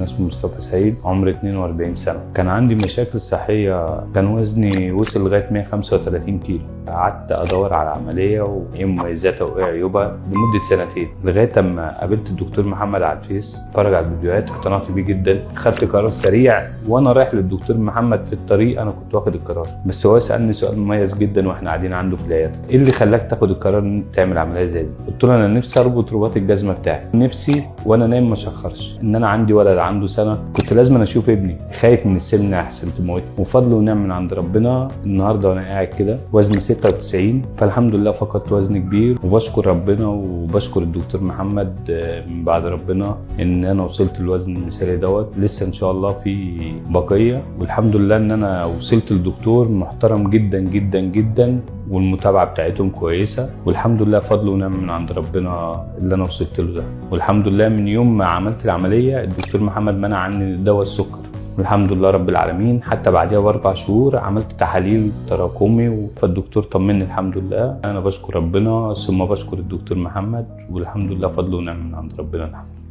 انا اسمي مصطفى سعيد، عمري 42 سنه. كان عندي مشاكل صحيه، كان وزني وصل لغايه 135 كيلو. قعدت ادور على عمليه وايه مميزاتها وايه عيوبها لمده سنتين، لغايه اما قابلت الدكتور محمد على الفيس، اتفرج على الفيديوهات، اقتنعت بيه جدا. خدت قرار سريع وانا رايح للدكتور محمد في الطريق، انا كنت واخد القرار، بس هو سالني سؤال مميز جدا واحنا قاعدين عنده في العياده: ايه اللي خلاك تاخد القرار ان انت تعمل عمليه زي دي؟ قلت له انا نفسي اربط رباط الجزمه بتاعي، نفسي وانا نايم ما اشخرش، ان انا عندي ولد عنده سنه، كنت لازم أنا اشوف ابني، خايف من السمنه احسن تموت. وفضل ونعم من عند ربنا النهارده وانا قاعد كده وزني 96، فالحمد لله فقدت وزن كبير، وبشكر ربنا وبشكر الدكتور محمد من بعد ربنا ان انا وصلت للوزن المثالي دوت. لسه ان شاء الله في بقيه، والحمد لله ان انا وصلت لدكتور محترم جدا جدا جدا، والمتابعه بتاعتهم كويسه، والحمد لله فضل ونعم من عند ربنا اللي انا وصلت له ده. والحمد لله من يوم ما عملت العمليه الدكتور محمد منع عني دواء السكر، والحمد لله رب العالمين. حتى بعدها ب4 شهور عملت تحاليل تراكمي، فالدكتور طمني الحمد لله. انا بشكر ربنا ثم بشكر الدكتور محمد، والحمد لله فضل ونعم من عند ربنا. الحمد لله.